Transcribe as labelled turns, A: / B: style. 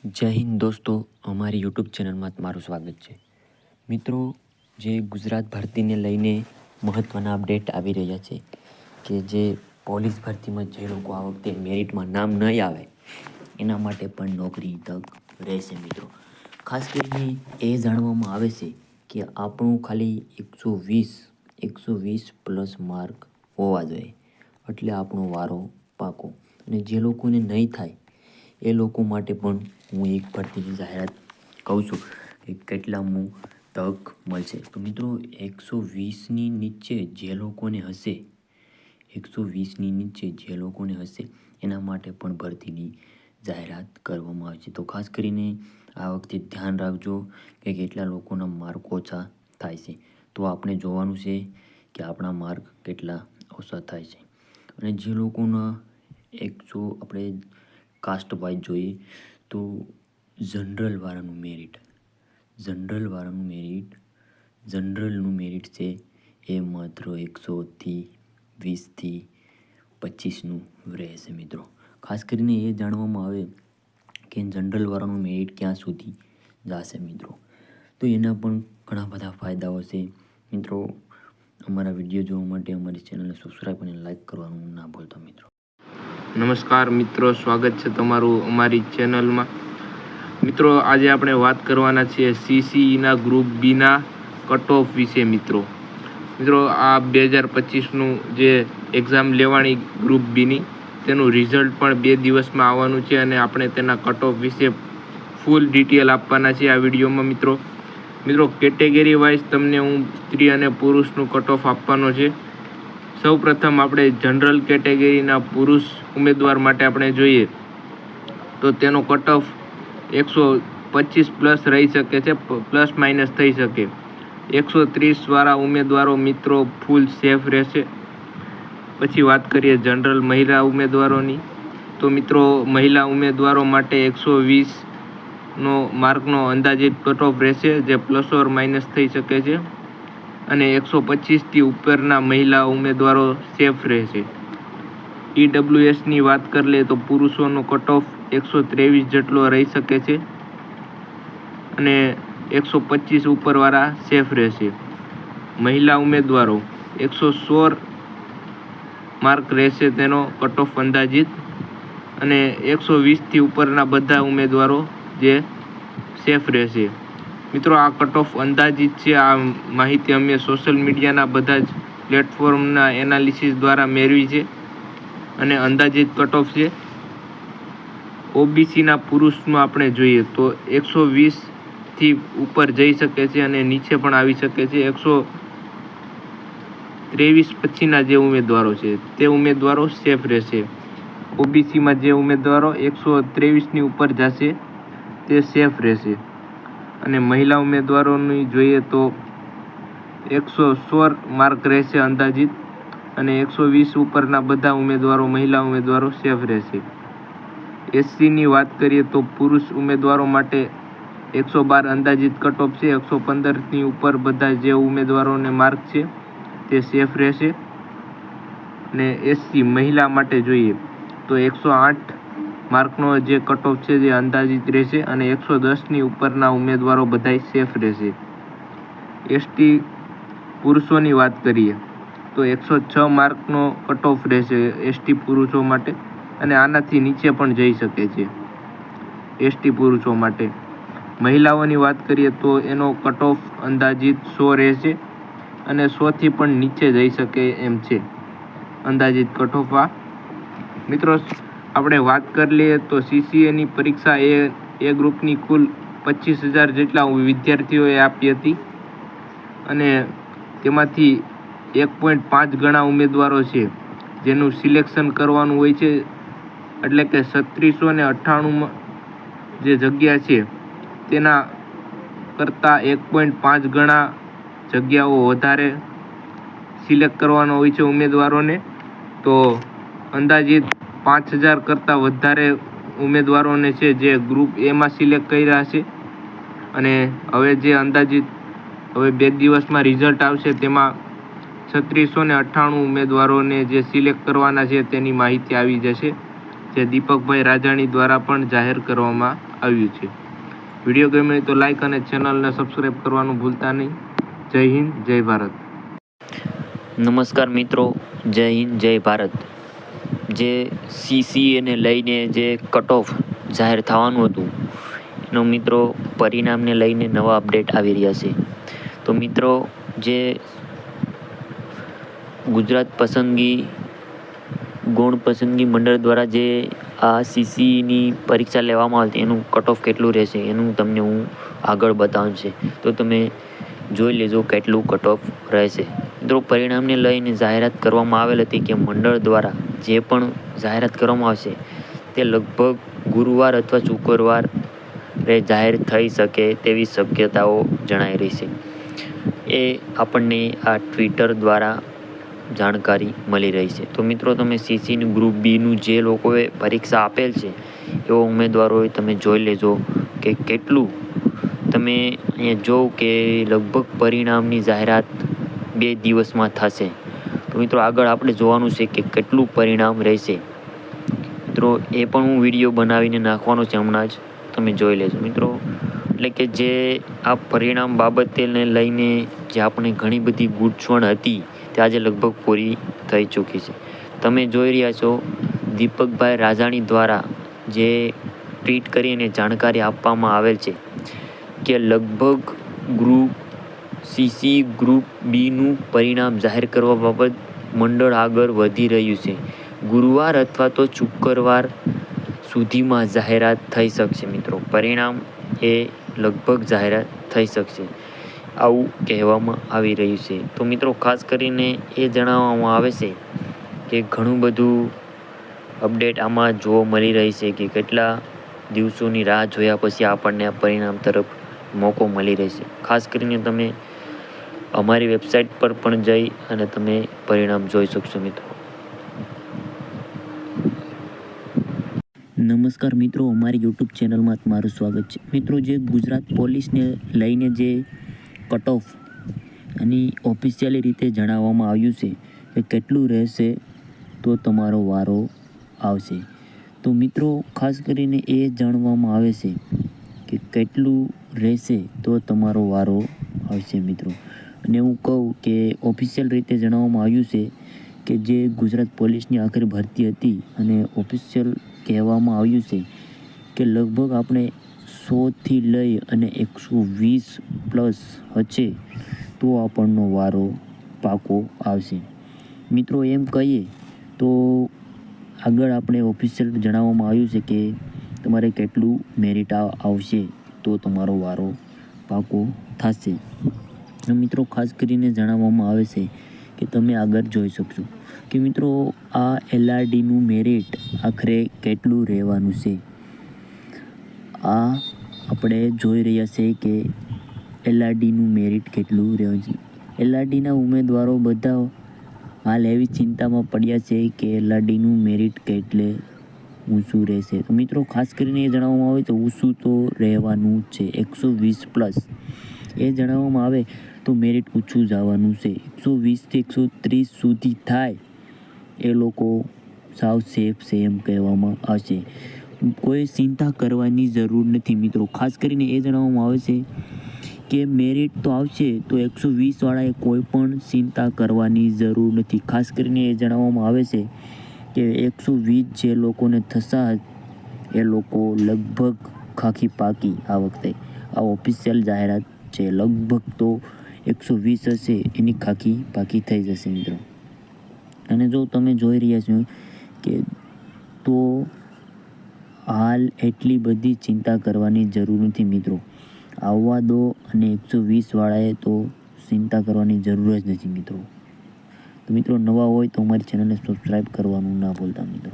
A: જય હિન્દ દોસ્તો, અમારી યુટ્યુબ ચેનલમાં તમારું સ્વાગત છે. મિત્રો, જે ગુજરાત ભરતીને લઈને મહત્ત્વના અપડેટ આવી રહ્યા છે કે જે પોલીસ ભરતીમાં જે લોકો આ વખતે મેરિટમાં નામ નહીં આવે એના માટે પણ નોકરી તક રહેશે. મિત્રો, ખાસ કરીને એ જાણવામાં આવે છે કે આપણું ખાલી 120 પ્લસ માર્ક હોવા જોઈએ એટલે આપણો વારો પાકો. અને જે લોકોને નહીં થાય એ લોકો માટે પણ હું એક ભરતીની જાહેરાત કહું છું કે કેટલામું તક મળશે. તો મિત્રો, 120ની નીચે જે લોકોને હશે 120ની નીચે જે લોકોને હશે એના માટે પણ ભરતીની જાહેરાત કરવામાં આવે છે. તો ખાસ કરીને આ વખતે ધ્યાન રાખજો કે કેટલા લોકોના માર્ક ઓછા થાય છે. તો આપણે જોવાનું છે કે આપણા માર્ક કેટલા ઓછા થાય છે. અને જે લોકોના આપણે કાસ્ટ વાઇઝ જોઈએ તો જનરલનું મેરિટ છે એ માત્ર 120થી 25નું રહેશે. મિત્રો, ખાસ કરીને એ જાણવામાં આવે કે જનરલવાળાનું મેરિટ ક્યાં સુધી જશે. મિત્રો, તો એના પણ ઘણા બધા ફાયદાઓ છે. મિત્રો, અમારા વિડીયો જોવા માટે અમારી ચેનલને સબસ્ક્રાઈબ અને લાઈક કરવાનું ના ભૂલતા. મિત્રો,
B: નમસ્કાર મિત્રો, સ્વાગત છે તમારું અમારી ચેનલમાં. મિત્રો, આજે આપણે વાત કરવાના છીએ CCEના ગ્રુપ બીના કટ ઓફ વિશે. મિત્રો, આ 2025નું જે એક્ઝામ લેવાની ગ્રુપ બીની તેનું રિઝલ્ટ પણ 2 દિવસમાં આવવાનું છે અને આપણે તેના કટ ઓફ વિશે ફૂલ ડિટેલ આપવાના છે આ વિડીયોમાં. મિત્રો, કેટેગરી વાઇઝ તમને હું સ્ત્રી અને પુરુષનું કટ ઓફ આપવાનો છે. સૌપ્રથમ આપણે જનરલ કેટેગરીના પુરુષ ઉમેદવાર માટે આપણે જોઈએ તો તેનો કટ ઓફ 125 પ્લસ રહી શકે છે, પ્લસ માઇનસ થઈ શકે. 130 વાળા ઉમેદવારો મિત્રો ફૂલ સેફ રહેશે. પછી વાત કરીએ જનરલ મહિલા ઉમેદવારોની તો મિત્રો મહિલા ઉમેદવારો માટે 120નો માર્કનો અંદાજિત કટ ઓફ રહેશે જે પ્લસ ઓર માઇનસ થઈ શકે છે. અને 125થી ઉપરના મહિલા ઉમેદવારો સેફ રહેશે. EWSની વાત કરી લે તો પુરુષોનો કટ ઓફ 123 જેટલો રહી શકે છે અને 125 ઉપરવાળા સેફ રહેશે. મહિલા ઉમેદવારો 116 માર્ક રહેશે તેનો કટ ઓફ અંદાજિત અને 120થી ઉપરના બધા ઉમેદવારો જે સેફ રહેશે. મિત્રો, આ કટ ઓફ અંદાજિત છે. આ માહિતી અમે સોશિયલ મીડિયાના બધા જ પ્લેટફોર્મના એનાલિસિસ દ્વારા મેળવી છે અને અંદાજિત કટ ઓફ છે. OBCના પુરુષમાં આપણે જોઈએ તો 120થી ઉપર જઈ શકે છે અને નીચે પણ આવી શકે છે. 123 પછીના જે ઉમેદવારો છે તે ઉમેદવારો સેફ રહેશે. OBCમાં જે ઉમેદવારો 123ની ઉપર જશે તે સેફ રહેશે. અને મહિલા ઉમેદવારોની જોઈએ તો 116 માર્ક રહેશે અંદાજિત અને 120 ઉપરના બધા મહિલા ઉમેદવારો સેફ રહેશે. SCની વાત કરીએ તો પુરુષ ઉમેદવારો માટે 112 અંદાજિત કટ ઓફ છે. 115ની ઉપર બધા જે ઉમેદવારોને માર્ક છે તે સેફ રહેશે. અને SC મહિલા માટે જોઈએ તો 108 માર્કનો જે કટ ઓફ છે જે અંદાજિત રહેશે અને 110ની ઉપરના ઉમેદવારો બધાય સેફ રહેશે. ST પુરુષોની વાત કરીએ તો 106 માર્કનો કટ ઓફ રહેશે ST પુરુષો માટે અને આનાથી નીચે પણ જઈ શકે છે ST પુરુષો માટે. મહિલાઓની વાત કરીએ તો એનો કટ ઓફ અંદાજિત 100 રહેશે અને 100થી પણ નીચે જઈ શકે એમ છે અંદાજિત કટ ઓફ. મિત્રો, આપણે વાત કરી લઈએ તો CCAની પરીક્ષા એ ગ્રુપની કુલ 25,000 જેટલા વિદ્યાર્થીઓએ આપી હતી અને તેમાંથી 1.5 ગણા ઉમેદવારો છે જેનું સિલેક્શન કરવાનું હોય છે. એટલે કે 3698 જે જગ્યા છે તેના કરતાં 1.5 ગણા જગ્યાઓ વધારે સિલેક્ટ કરવાનો હોય છે ઉમેદવારોને. તો અંદાજિત 5,000 કરતાં વધારે ઉમેદવારોને છે જે ગ્રુપ એમાં સિલેક્ટ કર્યા છે. અને હવે જે અંદાજિત 2 દિવસમાં રિઝલ્ટ આવશે તેમાં 3698 ઉમેદવારોને જે સિલેક્ટ કરવાના છે તેની માહિતી આવી જશે. જે દીપકભાઈ રાજાણી દ્વારા પણ જાહેર કરવામાં આવ્યું છે. વિડીયો ગમે તો લાઈક અને ચેનલને સબસ્ક્રાઈબ કરવાનું ભૂલતા નહીં. જય હિન્દ, જય ભારત.
A: નમસ્કાર મિત્રો, જય હિન્દ, જય ભારત. જે CCAને લઈને જે કટ ઓફ જાહેર થવાનું હતું એનો મિત્રો પરિણામને લઈને નવા અપડેટ આવી રહ્યા છે. તો મિત્રો, જે ગુજરાત ગૌણ પસંદગી મંડળ દ્વારા જે આ CCની પરીક્ષા લેવામાં આવતી એનું કટ ઓફ કેટલું રહેશે એનું તમને હું આગળ બતાવું છે. તો તમે જોઈ લેજો કેટલું કટ ઓફ રહેશે. મિત્રો, પરિણામને લઈને જાહેરાત કરવામાં આવેલ હતી કે મંડળ દ્વારા જે પણ જાહેરાત કરવામાં આવશે તે લગભગ ગુરુવાર અથવા શુક્રવારે જાહેર થઈ શકે તેવી શક્યતાઓ જણાઈ રહી છે. એ આપણને આ ટ્વિટર દ્વારા જાણકારી મળી રહી છે. તો મિત્રો, તમે CCનું ગ્રુપ બીનું જે લોકોએ પરીક્ષા આપેલ છે એવા ઉમેદવારોએ તમે જોઈ લેજો કે કેટલું. તમે અહીંયા જોઉં કે લગભગ પરિણામની જાહેરાત 2 દિવસમાં થશે. તો મિત્રો, આગળ આપણે જોવાનું છે કે કેટલું પરિણામ રહેશે. મિત્રો, એ પણ હું વિડીયો બનાવીને નાખવાનો છે હમણાં જ, તમે જોઈ લેજો મિત્રો. એટલે કે જે આ પરિણામ બાબતેને લઈને જે આપણે ઘણી બધી ગૂંચવણ હતી તે આજે લગભગ પૂરી થઈ ચૂકી છે. તમે જોઈ રહ્યા છો દીપકભાઈ રાજાણી દ્વારા જે ટ્વીટ કરીને જાણકારી આપવામાં આવેલ છે કે લગભગ CC ગ્રુપ બીનું પરિણામ જાહેર કરવા બાબત મંડળ આગળ વધી રહ્યું છે. ગુરુવાર અથવા તો શુક્રવાર સુધીમાં જાહેરાત થઈ શકશે. મિત્રો, પરિણામ એ લગભગ જાહેરાત થઈ શકશે આવું કહેવામાં આવી રહ્યું છે. તો મિત્રો, ખાસ કરીને એ જણાવવામાં આવે છે કે ઘણું બધું અપડેટ આમાં જોવા મળી રહી છે કે કેટલા દિવસોની રાહ જોયા પછી આપણને આ પરિણામ તરફ મોકો મળી રહેશે. ખાસ કરીને તમે અમારી વેબસાઇટ પર પણ જઈ અને તમે પરિણામ જોઈ શકશો. મિત્રો, નમસ્કાર મિત્રો, અમારી YouTube ચેનલમાં તમારું સ્વાગત છે. મિત્રો, જે ગુજરાત પોલીસને લઈને જે કટ ઓફ એની ઓફિશિયલી રીતે જણાવવામાં આવ્યું છે કે કેટલું રહેશે તો તમારો વારો આવશે. તો મિત્રો, ખાસ કરીને એ જાણવામાં આવે છે કે કેટલું રહેશે તો તમારો વારો આવશે. મિત્રો, અને હું કહું કે ઓફિશિયલ રીતે જણાવવામાં આવ્યું છે કે જે ગુજરાત પોલીસની આખરી ભરતી હતી અને ઓફિશિયલ કહેવામાં આવ્યું છે કે લગભગ આપણે 100થી લઈ અને 120+ હશે તો આપણનો વારો પાકો આવશે. મિત્રો, એમ કહીએ તો આગળ આપણે ઓફિશિયલ જણાવવામાં આવ્યું છે કે તમારે કેટલું મેરિટ આવશે તો તમારો વારો પાકો થશે. મિત્રો, ખાસ કરીને જણાવવામાં આવે છે કે તમે આગળ જોઈ શકશો કે મિત્રો આ LRDનું મેરિટ આખરે કેટલું રહેવાનું છે. આ આપણે જોઈ રહ્યા છે કે LRDનું મેરિટ કેટલું રહેવાનું છે. LRDના ઉમેદવારો બધા હાલ એવી ચિંતામાં પડ્યા છે કે LRDનું મેરિટ કેટલે ઊંચું રહેશે. તો મિત્રો, ખાસ કરીને એ જણાવવામાં આવે તો ઊંચું તો રહેવાનું છે 120+. એ જણાવવામાં આવે તો મેરિટ ઊંચું જવાનું છે. 120થી 130 સુધી થાય એ લોકો સાવ સેફ છે એમ કહેવામાં આવશે. કોઈ ચિંતા કરવાની જરૂર નથી. મિત્રો, ખાસ કરીને એ જણાવવામાં આવે છે કે મેરિટ તો આવશે તો 120વાળાએ કોઈ પણ ચિંતા કરવાની જરૂર નથી. ખાસ કરીને એ જણાવવામાં આવે છે કે 120 જે લોકોને થશે એ લોકો લગભગ ખાખી પાકી આ વખતે આ ઓફિશિયલ જાહેરાત છે. લગભગ તો 120 હશે એની ખાખી પાકી થઈ જશે. મિત્રો, અને જો તમે જોઈ રહ્યા છો કે તો હાલ એટલી બધી ચિંતા કરવાની જરૂર નથી. મિત્રો, આવવા દો અને 120વાળાએ તો ચિંતા કરવાની જરૂર જ નથી. મિત્રો, નવા હોય તો અમારી ચેનલને સબસ્ક્રાઈબ કરવાનું ના ભૂલતા. મિત્રો.